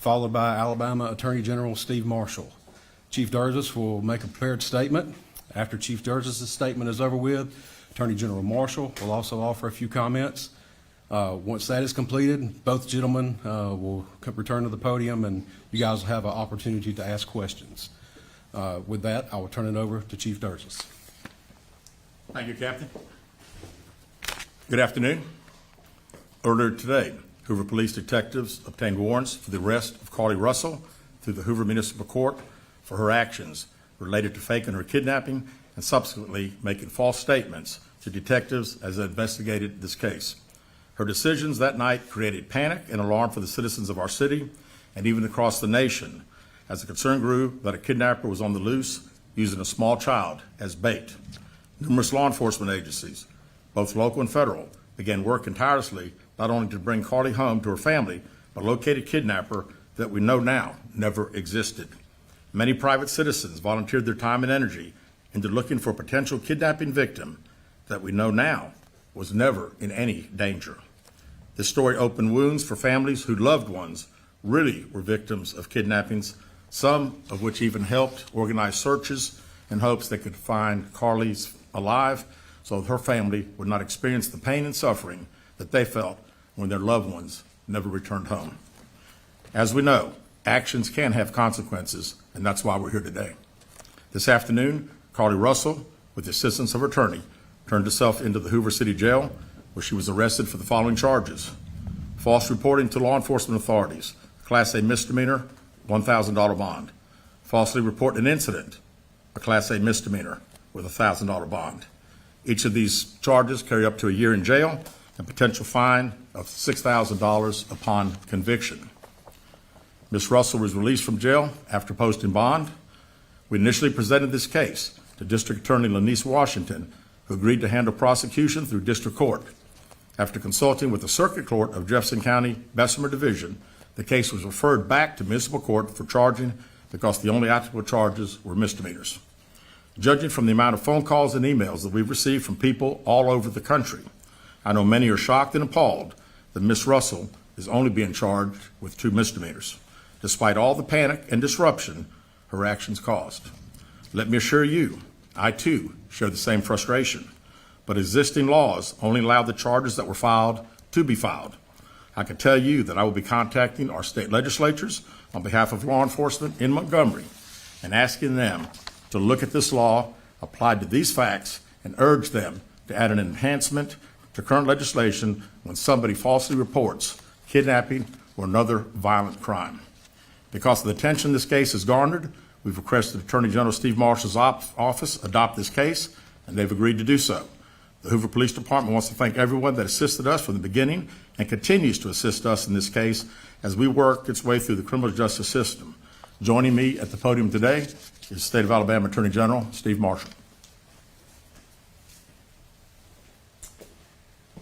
followed by Alabama Attorney General Steve Marshall. Chief Durgis will make a prepared statement. After Chief Durgis' statement is over with, Attorney General Marshall will also offer a few comments. Once that is completed, both gentlemen will return to the podium, and you guys will have an opportunity to ask questions. With that, I will turn it over to Chief Durgis. Thank you, Captain. Good afternoon. Earlier today, Hoover Police detectives obtained warrants for the arrest of Carlee Russell through the Hoover Municipal Court for her actions related to faking her kidnapping and subsequently making false statements to detectives as they investigated this case. Her decisions that night created panic and alarm for the citizens of our city and even across the nation as the concern grew that a kidnapper was on the loose using a small child as bait. Numerous law enforcement agencies, both local and federal, began working tirelessly not only to bring Carlee home to her family, but locate a kidnapper that we know now never existed. Many private citizens volunteered their time and energy into looking for a potential kidnapping victim that we know now was never in any danger. This story opened wounds for families whose loved ones really were victims of kidnappings, some of which even helped organize searches in hopes they could find Carlee's alive so her family would not experience the pain and suffering that they felt when their loved ones never returned home. As we know, actions can have consequences, and that's why we're here today. This afternoon, Carlee Russell, with the assistance of her attorney, turned herself into the Hoover City Jail, where she was arrested for the following charges: false reporting to law enforcement authorities, Class A misdemeanor, $1,000 bond; falsely reporting an incident, a Class A misdemeanor with a $1,000 bond. Each of these charges carry up to a year in jail and potential fine of $6,000 upon conviction. Ms. Russell was released from jail after posting bond. We initially presented this case to District Attorney Lanice Washington, who agreed to handle prosecution through district court. After consulting with the Circuit Court of Jefferson County Bessemer Division, the case was referred back to municipal court for charging because the only applicable charges were misdemeanors. Judging from the amount of phone calls and emails that we've received from people all over the country, I know many are shocked and appalled that Ms. Russell is only being charged with 2 misdemeanors, despite all the panic and disruption her actions caused. Let me assure you, I too share the same frustration, but existing laws only allow the charges that were filed to be filed. I can tell you that I will be contacting our state legislatures on behalf of law enforcement in Montgomery and asking them to look at this law applied to these facts and urge them to add an enhancement to current legislation when somebody falsely reports kidnapping or another violent crime. Because of the attention this case has garnered, we've requested Attorney General Steve Marshall's office adopt this case, and they've agreed to do so. The Hoover Police Department wants to thank everyone that assisted us from the beginning and continues to assist us in this case as we work its way through the criminal justice system. Joining me at the podium today is State of Alabama Attorney General Steve Marshall.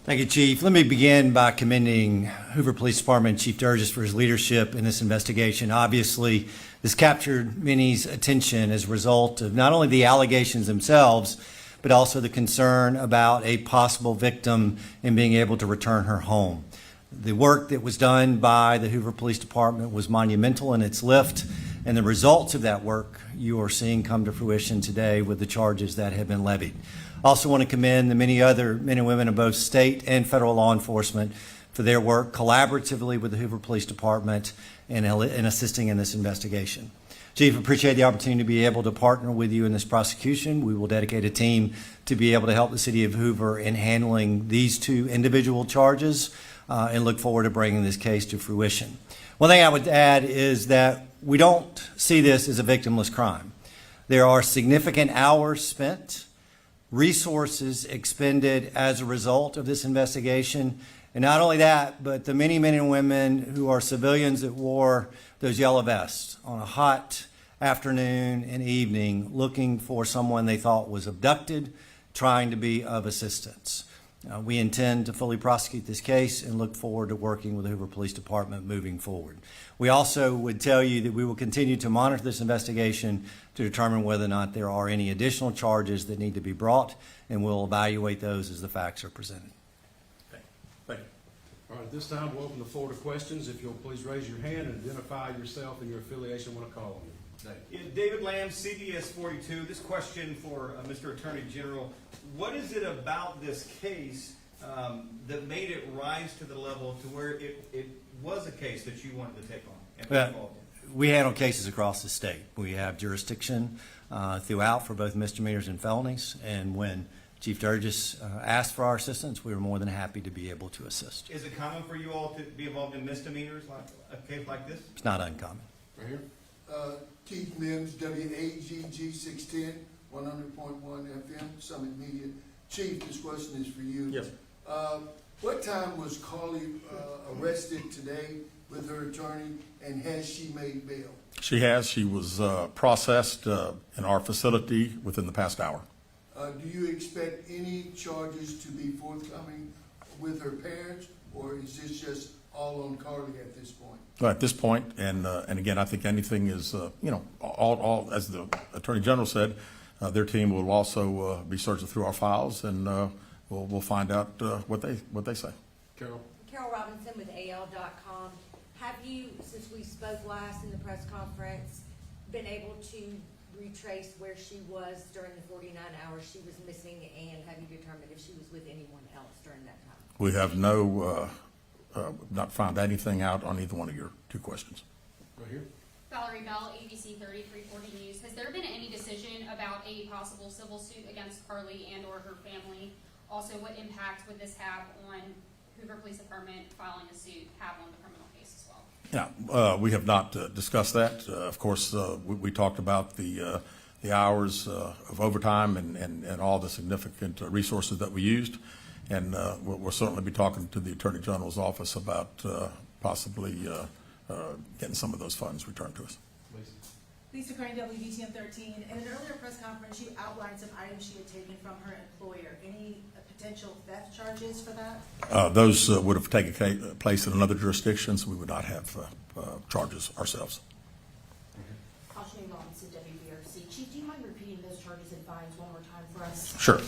Thank you, Chief. Let me begin by commending Hoover Police Department Chief Durgis for his leadership in this investigation. Obviously, this captured many's attention as a result of not only the allegations themselves, but also the concern about a possible victim and being able to return her home. The work that was done by the Hoover Police Department was monumental in its lift, and the results of that work you are seeing come to fruition today with the charges that have been levied. I also want to commend the many other men and women of both state and federal law enforcement for their work collaboratively with the Hoover Police Department in assisting in this investigation. Chief, appreciate the opportunity to be able to partner with you in this prosecution. We will dedicate a team to be able to help the city of Hoover in handling these 2 individual charges and look forward to bringing this case to fruition. One thing I would add is that we don't see this as a victimless crime. There are significant hours spent, resources expended as a result of this investigation. And not only that, but the many men and women who are civilians that wore those yellow vests on a hot afternoon and evening looking for someone they thought was abducted, trying to be of assistance. We intend to fully prosecute this case and look forward to working with the Hoover Police Department moving forward. We also would tell you that we will continue to monitor this investigation to determine whether or not there are any additional charges that need to be brought, and we'll evaluate those as the facts are presented. Okay. Thank you. All right, at this time, we'll open the floor to questions. If you'll please raise your hand and identify yourself and your affiliation when I call on you. Dave. Yeah, David Lamb, CBS 42. This question for Mr. Attorney General. What is it about this case that made it rise to the level to where it was a case that you wanted to take on and be involved in? We handle cases across the state. We have jurisdiction throughout for both misdemeanors and felonies, and when Chief Durgis asked for our assistance, we were more than happy to be able to assist. Is it common for you all to be involved in misdemeanors like a case like this? It's not uncommon. Right here. Keith Mims, WAGG 610, 100.1 FM, Summit Media. Chief, this question is for you. Yes. What time was Carlee arrested today with her attorney, and has she made bail? She has. She was processed in our facility within the past hour. Do you expect any charges to be forthcoming with her parents, or is this just all on Carlee at this point? At this point, and again, I think anything is, all as the Attorney General said, their team will also be searching through our files, and we'll find out what they say. Carol. Carol Robinson with AL.com. Have you, since we spoke last in the press conference, been able to retrace where she was during the 49 hours she was missing, and have you determined if she was with anyone else during that time? We have not found anything out on either one of your two questions. Right here. Valerie Bell, ABC 3340 News. Has there been any decision about a possible civil suit against Carlee and or her family? Also, what impact would this have on Hoover Police Department filing a suit have on the criminal case as well? Yeah, we have not discussed that. Of course, we talked about the hours of overtime and all the significant resources that we used. And we'll certainly be talking to the Attorney General's office about possibly getting some of those funds returned to us. Lisa Crane, WBTN 13. In an earlier press conference, you outlined some items she had taken from her employer. Any potential theft charges for that? Those would have taken place in another jurisdiction, so we would not have charges ourselves. Carlee Russell, WBRC. Chief, do you mind repeating those charges and fines one more time for us? Sure.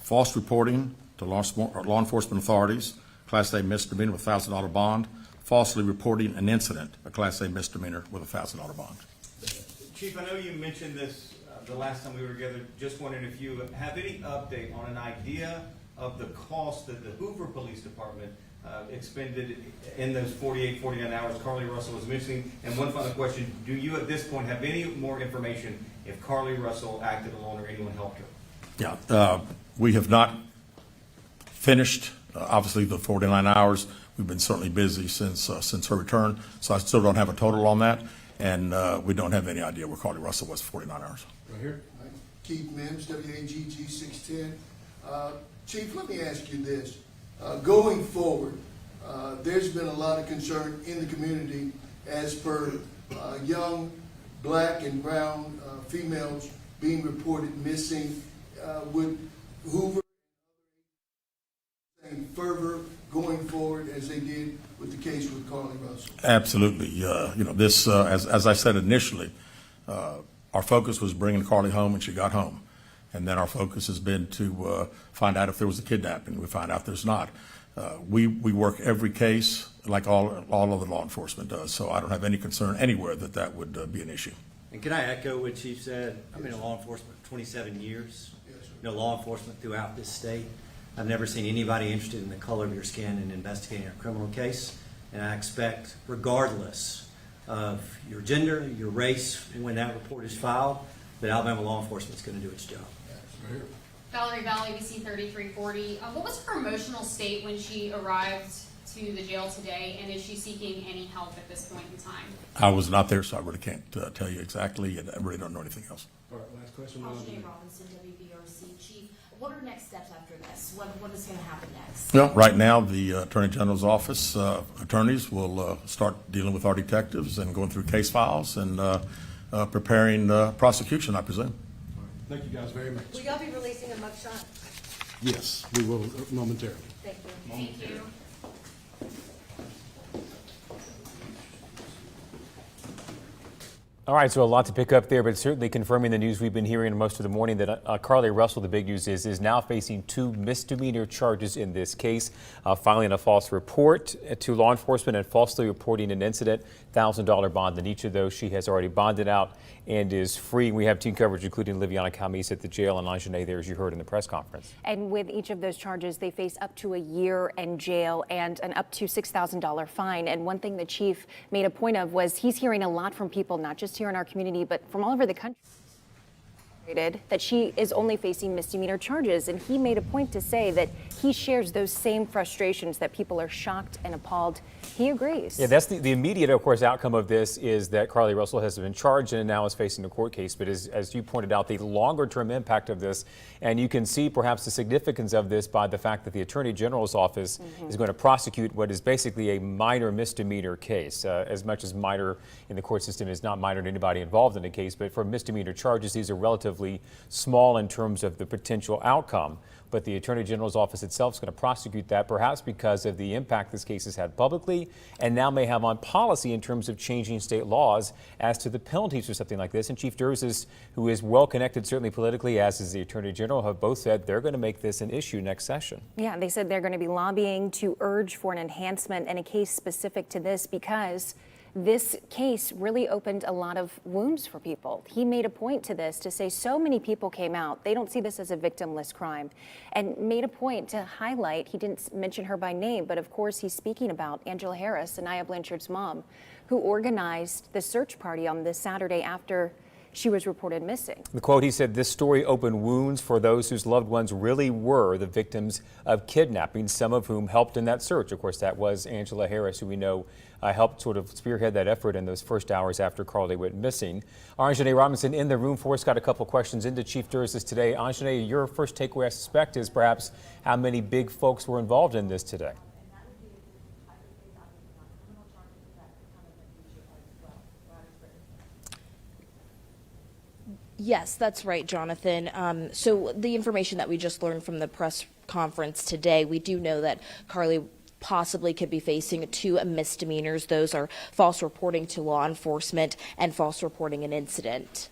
False reporting to law enforcement authorities, Class A misdemeanor with $1,000 bond. Falsely reporting an incident, a Class A misdemeanor with a $1,000 bond. Chief, I know you mentioned this the last time we were together. Just wondering if you have any update on an idea of the cost that the Hoover Police Department expended in those 49 hours Carlee Russell was missing. And one final question, do you at this point have any more information if Carlee Russell acted alone or anyone helped her? Yeah, we have not finished, obviously, the 49 hours. We've been certainly busy since her return, so I still don't have a total on that, and we don't have any idea where Carlee Russell was for 49 hours. Right here. Keith Mims, WAGG 610. Chief, let me ask you this. Going forward, there's been a lot of concern in the community as per young black and brown females being reported missing. Would Hoover fervor going forward as they did with the case with Carlee Russell? Absolutely. This, as I said initially, our focus was bringing Carlee home, and she got home. And then our focus has been to find out if there was a kidnapping. We find out there's not. We work every case like all other law enforcement does, so I don't have any concern anywhere that would be an issue. And can I echo what Chief said? I've been in law enforcement for 27 years. Law enforcement throughout this state. I've never seen anybody interested in the color of your skin in investigating a criminal case. And I expect, regardless of your gender, your race, when that report is filed, that Alabama law enforcement is going to do its job. Right here. Valerie Bell, ABC 3340. What was her emotional state when she arrived to the jail today, and is she seeking any help at this point in time? I was not there, so I really can't tell you exactly, and I really don't know anything else. All right, last question. Carlee Robinson, WBRC. Chief, what are next steps after this? What is going to happen next? Well, right now, the Attorney General's office attorneys will start dealing with our detectives and going through case files and preparing prosecution, I presume. Thank you guys very much. Will y'all be releasing a mugshot? Yes, we will momentarily. Thank you. Thank you. All right, so a lot to pick up there, but certainly confirming the news we've been hearing most of the morning that Carlee Russell, the big news is now facing 2 misdemeanor charges in this case, filing a false report to law enforcement and falsely reporting an incident, $1,000 bond. In each of those, she has already bonded out and is free. We have team coverage, including Liviana Camis at the jail and Anjanae there, as you heard in the press conference. And with each of those charges, they face up to a year in jail and an up to $6,000 fine. And one thing the chief made a point of was he's hearing a lot from people, not just here in our community, but from all over the country, that she is only facing misdemeanor charges. And he made a point to say that he shares those same frustrations, that people are shocked and appalled. He agrees. Yeah, that's the immediate, of course, outcome of this is that Carlee Russell has been charged and now is facing a court case. But as you pointed out, the longer term impact of this, and you can see perhaps the significance of this by the fact that the Attorney General's office is going to prosecute what is basically a minor misdemeanor case. As much as minor in the court system is not minor to anybody involved in the case, but for misdemeanor charges, these are relatively small in terms of the potential outcome. But the Attorney General's office itself is going to prosecute that, perhaps because of the impact this case has had publicly and now may have on policy in terms of changing state laws as to the penalties for something like this. And Chief Durzis, who is well connected certainly politically, as is the Attorney General, have both said they're going to make this an issue next session. Yeah, they said they're going to be lobbying to urge for an enhancement in a case specific to this because this case really opened a lot of wounds for people. He made a point to this to say so many people came out. They don't see this as a victimless crime, and made a point to highlight, he didn't mention her by name, but of course he's speaking about Angela Harris, Anaya Blanchard's mom, who organized the search party on this Saturday after she was reported missing. The quote, he said, "This story opened wounds for those whose loved ones really were the victims of kidnapping, some of whom helped in that search." Of course, that was Angela Harris, who we know helped sort of spearhead that effort in those first hours after Carlee went missing. Anjanae Robinson in the room for us, got a couple questions into Chief Durzis today. Anjanae, your first takeaway, I suspect, is perhaps how many big folks were involved in this today. Yes, that's right, Jonathan. So the information that we just learned from the press conference today, we do know that Carlee possibly could be facing 2 misdemeanors. Those are false reporting to law enforcement and false reporting an incident.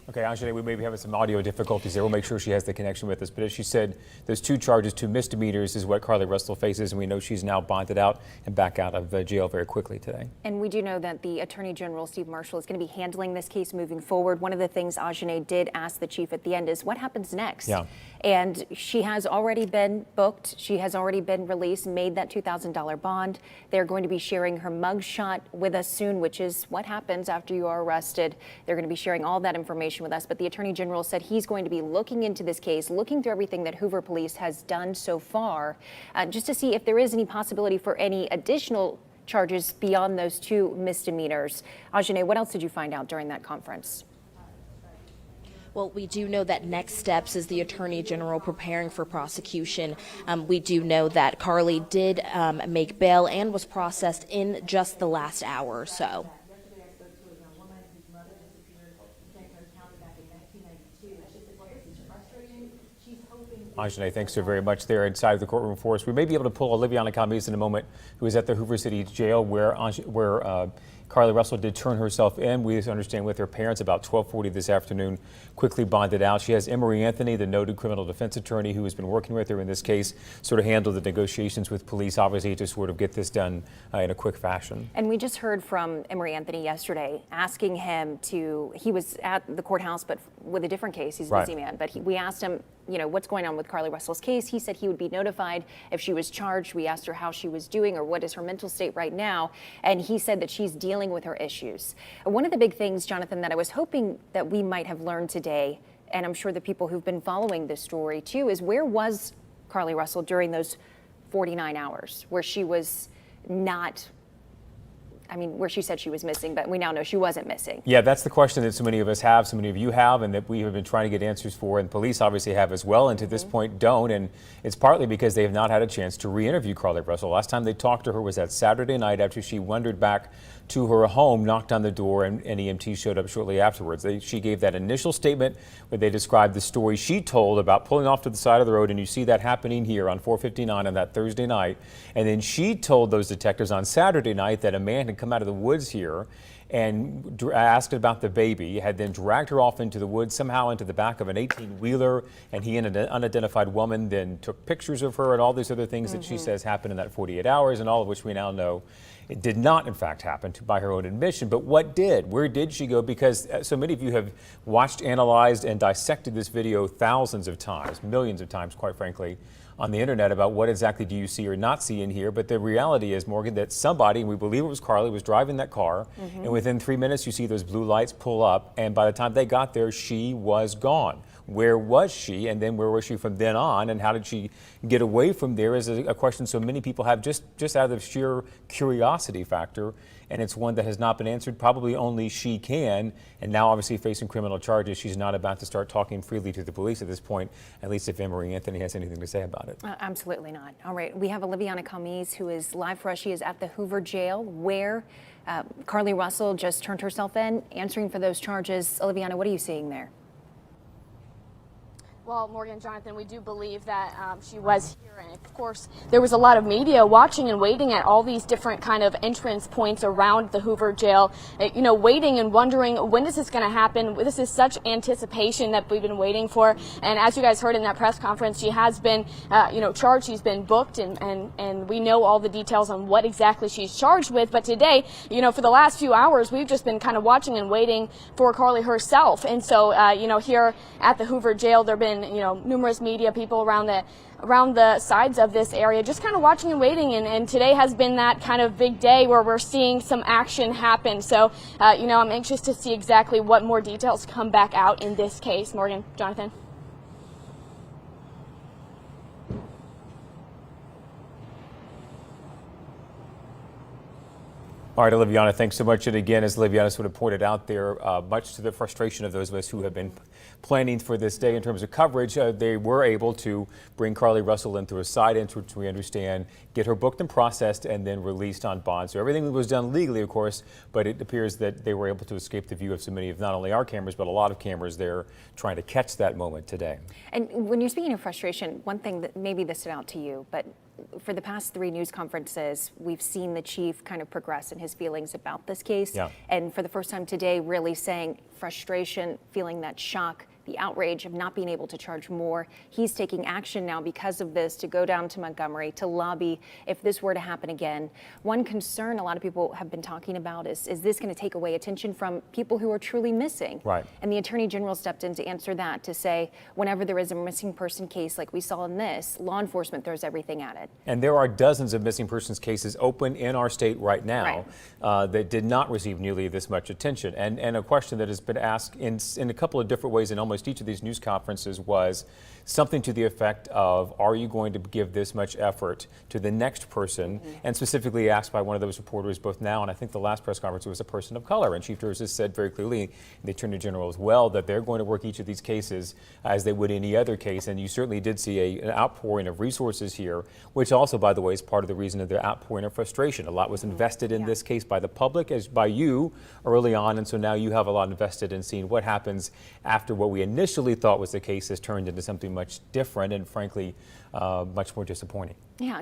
Okay, Anjanae, we may be having some audio difficulties there. We'll make sure she has the connection with us. But as she said, those 2 charges, 2 misdemeanors is what Carlee Russell faces, and we know she's now bonded out and back out of jail very quickly today. And we do know that the Attorney General, Steve Marshall, is going to be handling this case moving forward. One of the things Anjanae did ask the chief at the end is what happens next? Yeah. And she has already been booked. She has already been released, made that $2,000 bond. They're going to be sharing her mugshot with us soon, which is what happens after you are arrested. They're going to be sharing all that information with us. But the Attorney General said he's going to be looking into this case, looking through everything that Hoover Police has done so far, just to see if there is any possibility for any additional charges beyond those 2 misdemeanors. Anjanae, what else did you find out during that conference? Well, we do know that next steps is the Attorney General preparing for prosecution. We do know that Carlee did make bail and was processed in just the last hour or so. Anjanae, thanks so very much there inside the courtroom for us. We may be able to pull Liviana Camis in a moment, who is at the Hoover City Jail where Carlee Russell did turn herself in, we understand, with her parents about 12:40 this afternoon, quickly bonded out. She has Emory Anthony, the noted criminal defense attorney who has been working with her in this case, sort of handle the negotiations with police, obviously, to sort of get this done in a quick fashion. And we just heard from Emory Anthony yesterday asking him to, he was at the courthouse, but with a different case. He's a busy man. But we asked him, you know, what's going on with Carlee Russell's case. He said he would be notified if she was charged. We asked her how she was doing or what is her mental state right now. And he said that she's dealing with her issues. One of the big things, Jonathan, that I was hoping that we might have learned today, and I'm sure the people who've been following this story too, is where was Carlee Russell during those 49 hours where she was not, I mean, where she said she was missing, but we now know she wasn't missing. Yeah, that's the question that so many of us have, so many of you have, and that we have been trying to get answers for, and police obviously have as well, and to this point don't. And it's partly because they have not had a chance to re-interview Carlee Russell. Last time they talked to her was that Saturday night after she wandered back to her home, knocked on the door, and EMT showed up shortly afterwards. She gave that initial statement where they described the story she told about pulling off to the side of the road, and you see that happening here on 459 on that Thursday night. And then she told those detectives on Saturday night that a man had come out of the woods here and asked about the baby, had then dragged her off into the woods, somehow into the back of an 18-wheeler, and he and an unidentified woman then took pictures of her and all these other things that she says happened in that 48 hours, and all of which we now know it did not, in fact, happen by her own admission. But what did? Where did she go? Because so many of you have watched, analyzed, and dissected this video thousands of times, millions of times, quite frankly, on the internet about what exactly do you see or not see in here. But the reality is, Morgan, that somebody, and we believe it was Carlee, was driving that car, and within 3 minutes you see those blue lights pull up, and by the time they got there, she was gone. Where was she, and then where was she from then on, and how did she get away from there is a question so many people have just out of the sheer curiosity factor, and it's one that has not been answered. Probably only she can, and now obviously facing criminal charges, she's not about to start talking freely to the police at this point, at least if Emery Anthony has anything to say about it. Absolutely not. All right, we have Oliviana Calmes, who is live for us. She is at the Hoover Jail, where Carlee Russell just turned herself in, answering for those charges. Oliviana, what are you seeing there? Well, Morgan, Jonathan, we do believe that she was here, and of course there was a lot of media watching and waiting at all these different kind of entrance points around the Hoover Jail, you know, waiting and wondering, when is this going to happen? This is such anticipation that we've been waiting for, and as you guys heard in that press conference, she has been charged. She's been booked, and we know all the details on what exactly she's charged with. But today, for the last few hours, we've just been kind of watching and waiting for Carlee herself. And so here at the Hoover Jail, there have been numerous media people around the sides of this area just kind of watching and waiting, and today has been that kind of big day where we're seeing some action happen. So I'm anxious to see exactly what more details come back out in this case. Morgan, Jonathan. All right, Oliviana, thanks so much. And again, as Oliviana sort of pointed out there, much to the frustration of those of us who have been planning for this day in terms of coverage, they were able to bring Carlee Russell in through a side entrance, we understand, get her booked and processed, and then released on bond. So everything was done legally, of course, but it appears that they were able to escape the view of so many of not only our cameras, but a lot of cameras there trying to catch that moment today. And when you're speaking of frustration, one thing that maybe this stood out to you, but for the past 3 news conferences, we've seen the chief kind of progress in his feelings about this case. Yeah. And for the first time today, really saying frustration, feeling that shock, the outrage of not being able to charge more. He's taking action now because of this to go down to Montgomery to lobby if this were to happen again. One concern a lot of people have been talking about is this going to take away attention from people who are truly missing? Right. And the Attorney General stepped in to answer that, to say whenever there is a missing person case like we saw in this, law enforcement throws everything at it. And there are dozens of missing persons cases open in our state right now that did not receive nearly this much attention. And a question that has been asked in a couple of different ways in almost each of these news conferences was something to the effect of, are you going to give this much effort to the next person? And specifically asked by one of those reporters both now and I think the last press conference, it was a person of color. And Chief Justice said very clearly, the Attorney General as well, that they're going to work each of these cases as they would any other case. And you certainly did see an outpouring of resources here, which also, by the way, is part of the reason of the outpouring of frustration. A lot was invested in this case by the public, as by you early on. And so now you have a lot invested in seeing what happens after what we initially thought was the case has turned into something much different and frankly much more disappointing. Yeah,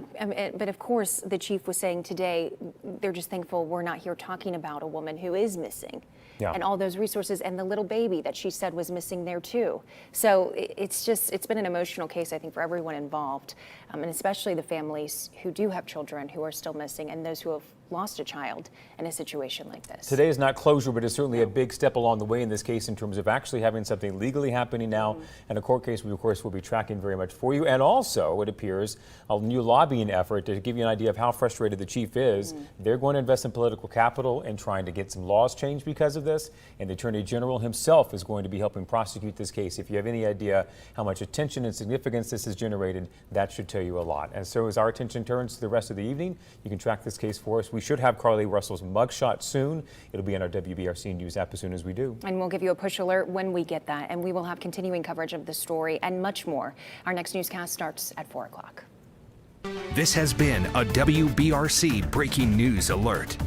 but of course the chief was saying today they're just thankful we're not here talking about a woman who is missing. Yeah. And all those resources and the little baby that she said was missing there too. So it's been an emotional case, I think, for everyone involved, and especially the families who do have children who are still missing and those who have lost a child in a situation like this. Today is not closure, but it's certainly a big step along the way in this case in terms of actually having something legally happening now, and a court case we, of course, will be tracking very much for you. And also, it appears, a new lobbying effort to give you an idea of how frustrated the chief is. They're going to invest in political capital and trying to get some laws changed because of this, and the Attorney General himself is going to be helping prosecute this case. If you have any idea how much attention and significance this has generated, that should tell you a lot. And so as our attention turns to the rest of the evening, you can track this case for us. We should have Carlee Russell's mugshot soon. It'll be on our WBRC News app as soon as we do. And we'll give you a push alert when we get that. And we will have continuing coverage of the story and much more. Our next newscast starts at 4 o'clock. This has been a WBRC Breaking News Alert.